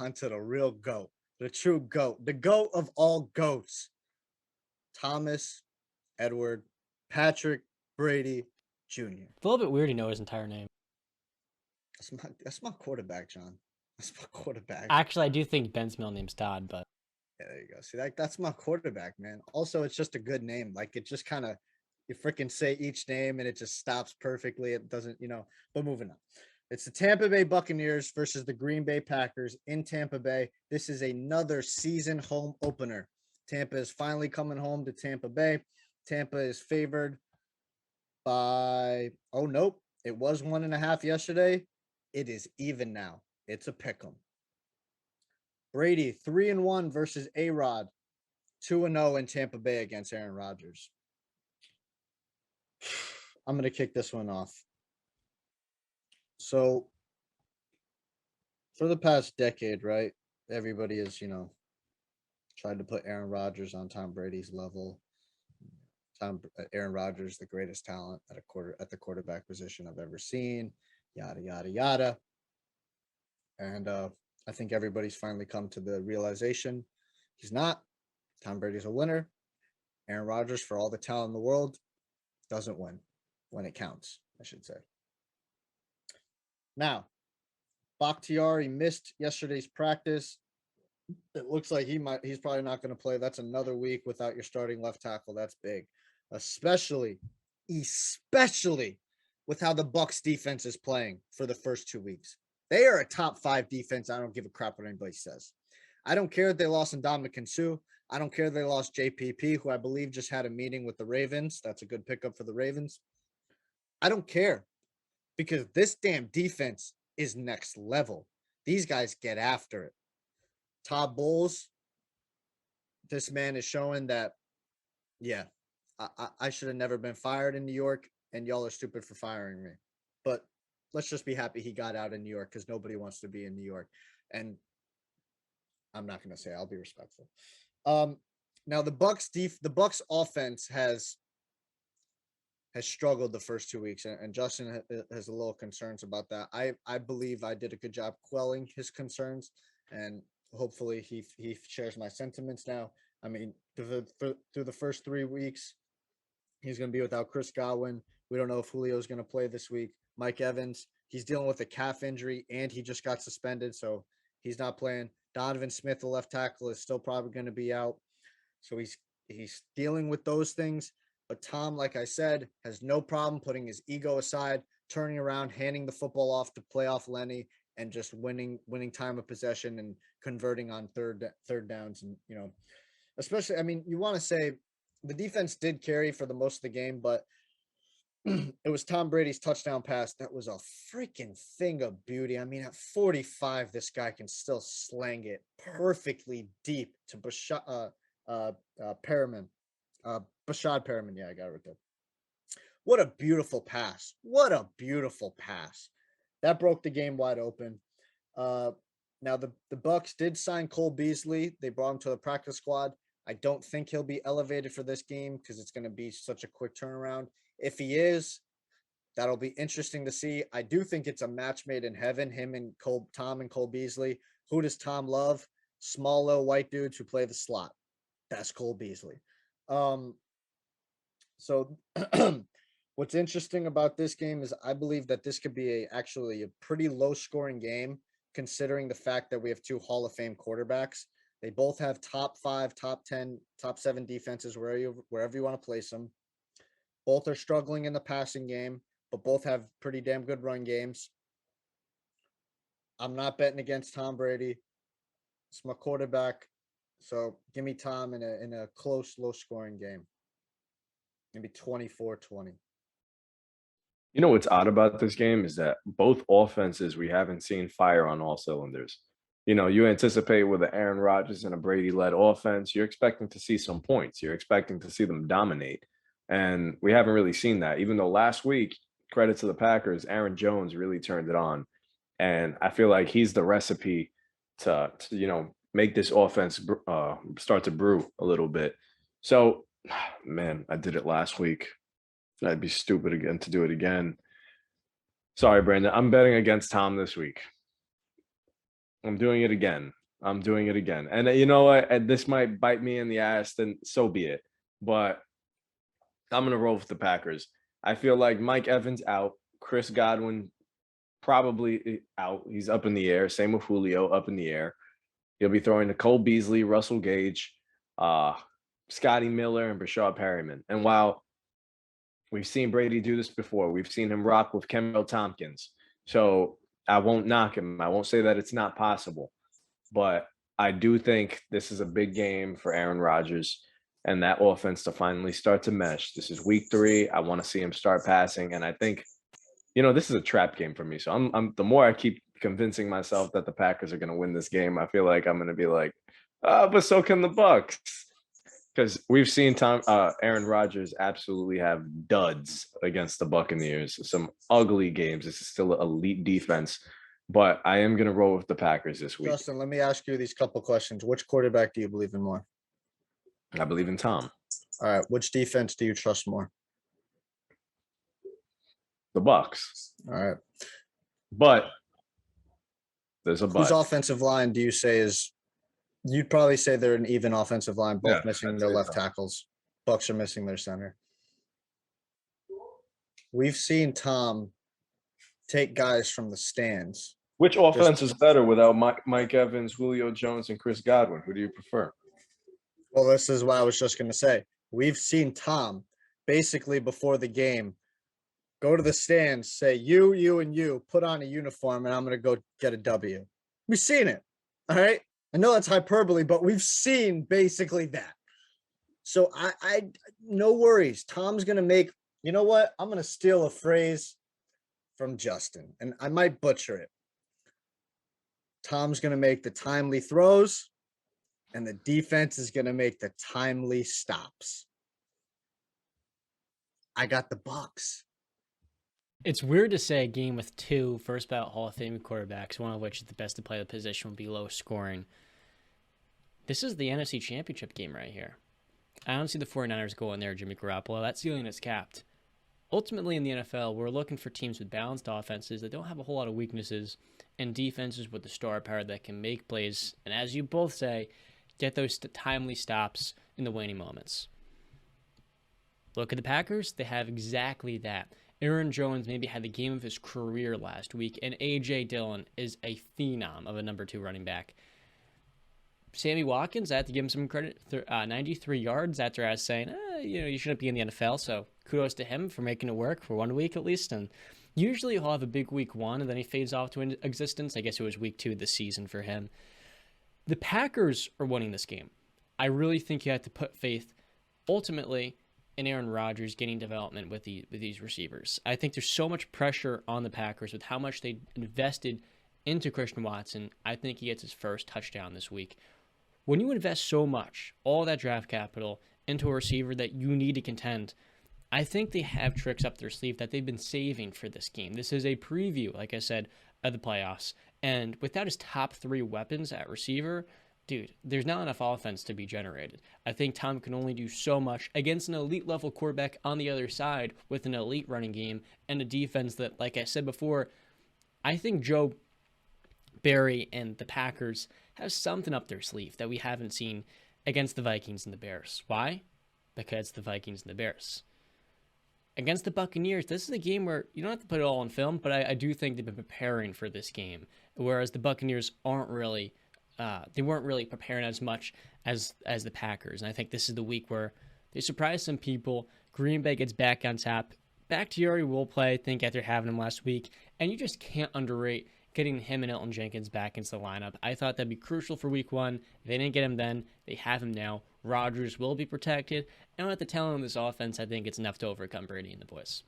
onto the real GOAT, the true GOAT, the GOAT of all GOATs. Thomas Edward Patrick Brady Jr. It's a little bit weird to know his entire name. That's my quarterback, John. That's my quarterback. Actually, I do think Ben's middle name's Todd, but Yeah, there you go. See, that's my quarterback, man. Also, it's just a good name. Like it just kind of you freaking say each name and it just stops perfectly. It doesn't, but moving on. It's the Tampa Bay Buccaneers versus the Green Bay Packers in Tampa Bay. This is another season home opener. Tampa is finally coming home to Tampa Bay. Tampa is favored by, oh, nope. It was 1.5 yesterday. It is even now. It's a pick 'em. Brady 3-1 versus A-Rod, 2-0 in Tampa Bay against Aaron Rodgers. I'm going to kick this one off. So, for the past decade, right, everybody has, tried to put Aaron Rodgers on Tom Brady's level. Aaron Rodgers, the greatest talent at the quarterback position I've ever seen. Yada yada yada. And I think everybody's finally come to the realization he's not. Tom Brady's a winner. Aaron Rodgers, for all the talent in the world, doesn't win when it counts, I should say. Now, Bakhtiari missed yesterday's practice. It looks like he's probably not going to play. That's another week without your starting left tackle. That's big. Especially with how the Bucs defense is playing for the first 2 weeks. They are a top 5 defense. I don't give a crap what anybody says. I don't care if they lost Ndamukong Suh. I don't care if they lost JPP, who I believe just had a meeting with the Ravens. That's a good pickup for the Ravens. I don't care because this damn defense is next level. These guys get after it. Todd Bowles, this man is showing that, yeah, I should have never been fired in New York, and y'all are stupid for firing me. But let's just be happy he got out in New York because nobody wants to be in New York. And I'm not going to say, I'll be respectful. Now the Bucs offense has struggled the first 2 weeks, and Justin has a little concerns about that. I believe I did a good job quelling his concerns, and hopefully he shares my sentiments now. I mean, through the first 3 weeks, he's going to be without Chris Godwin. We don't know if Julio is going to play this week. Mike Evans, he's dealing with a calf injury, and he just got suspended, so he's not playing. Donovan Smith, the left tackle, is still probably going to be out. So he's dealing with those things. But Tom, like I said, has no problem putting his ego aside, turning around, handing the football off to playoff Lenny, and just winning time of possession and converting on third downs. And, especially, I mean, you want to say the defense did carry for the most of the game, but it was Tom Brady's touchdown pass. That was a freaking thing of beauty. I mean, at 45, this guy can still slang it perfectly deep to Bashad Perriman. Bashad Perriman. Yeah, I got it right there. What a beautiful pass. What a beautiful pass. That broke the game wide open. Now, the Bucs did sign Cole Beasley. They brought him to the practice squad. I don't think he'll be elevated for this game because it's going to be such a quick turnaround. If he is, that'll be interesting to see. I do think it's a match made in heaven, him and Tom and Cole Beasley. Who does Tom love? Small little white dudes who play the slot. That's Cole Beasley. So what's interesting about this game is I believe that this could be actually a pretty low scoring game, considering the fact that we have 2 Hall of Fame quarterbacks. They both have top 5, top 10, top 7 defenses wherever you want to place them. Both are struggling in the passing game, but both have pretty damn good run games. I'm not betting against Tom Brady. It's my quarterback. So give me Tom in a close, low-scoring game. Maybe 24-20. You know what's odd about this game is that both offenses we haven't seen fire on all cylinders. You anticipate with an Aaron Rodgers and a Brady-led offense, you're expecting to see some points. You're expecting to see them dominate. And we haven't really seen that. Even though last week, credit to the Packers, Aaron Jones really turned it on. And I feel like he's the recipe to make this offense start to brew a little bit. So, man, I did it last week. I'd be stupid again to do it again. Sorry, Brandon. I'm betting against Tom this week. I'm doing it again. I'm doing it again. And you know what? And this might bite me in the ass, then so be it. But I'm gonna roll with the Packers. I feel like Mike Evans out, Chris Godwin probably out. He's up in the air. Same with Julio, up in the air. He'll be throwing to Cole Beasley, Russell Gage, uh, Scotty Miller, and Brashad Perryman. And while we've seen Brady do this before, we've seen him rock with Kemba Tompkins. So I won't knock him. I won't say that it's not possible. But I do think this is a big game for Aaron Rodgers and that offense to finally start to mesh. This is week 3. I want to see him start passing. And I think, this is a trap game for me. So I'm the more I keep convincing myself that the Packers are going to win this game, I feel like I'm going to be like, but so can the Bucks. Because we've seen Aaron Rodgers absolutely have duds against the Buccaneers. Some ugly games. This is still an elite defense. But I am going to roll with the Packers this week. Justin, let me ask you these couple questions. Which quarterback do you believe in more? I believe in Tom. All right. Which defense do you trust more? The Bucks. All right. But there's a but. Whose offensive line do you say is? You'd probably say they're an even offensive line, both missing their left tackles. Bucks are missing their center. We've seen Tom take guys from the stands. Which offense is better without Mike Evans, Julio Jones, and Chris Godwin? Who do you prefer? Well, this is what I was just going to say. We've seen Tom basically before the game go to the stands, say, you, and you, put on a uniform, and I'm going to go get a W. We've seen it. All right. I know that's hyperbole, but we've seen basically that. So I no worries. Tom's going to make, you know what? I'm going to steal a phrase from Justin, and I might butcher it. Tom's going to make the timely throws, and the defense is going to make the timely stops. I got the Bucks. It's weird to say a game with 2 first ballot Hall of Fame quarterbacks, one of which is the best to play the position, will be low scoring. This is the NFC Championship game right here. I don't see the 49ers going there, Jimmy Garoppolo. That ceiling is capped. Ultimately, in the NFL, we're looking for teams with balanced offenses that don't have a whole lot of weaknesses and defenses with the star power that can make plays, and as you both say, get those timely stops in the waning moments. Look at the Packers. They have exactly that. Aaron Jones maybe had the game of his career last week, and A.J. Dillon is a phenom of a number 2 running back. Sammy Watkins, I have to give him some credit. 93 yards after I was saying, you shouldn't be in the NFL, so kudos to him for making it work for 1 week at least. And usually he'll have a big week 1, and then he fades off to existence. I guess it was week 2 of the season for him. The Packers are winning this game. I really think you have to put faith, ultimately, in Aaron Rodgers getting development with these receivers. I think there's so much pressure on the Packers with how much they invested into Christian Watson. I think he gets his first touchdown this week. When you invest so much, all that draft capital, into a receiver that you need to contend, I think they have tricks up their sleeve that they've been saving for this game. This is a preview, like I said, of the playoffs. And without his top 3 weapons at receiver, dude, there's not enough offense to be generated. I think Tom can only do so much against an elite level quarterback on the other side with an elite running game and a defense that, like I said before, I think Joe Barry and the Packers have something up their sleeve that we haven't seen against the Vikings and the Bears. Why? Because the Vikings and the Bears. Against the Buccaneers, this is a game where you don't have to put it all on film, but I do think they've been preparing for this game, whereas the Buccaneers weren't really preparing as much as the Packers. And I think this is the week where they surprise some people. Green Bay gets back on top. Bakhtiari will play, I think, after having him last week. And you just can't underrate getting him and Elton Jenkins back into the lineup. I thought that'd be crucial for week 1. If they didn't get him then, they have him now. Rodgers will be protected. And with the talent of this offense, I think it's enough to overcome Brady and the boys.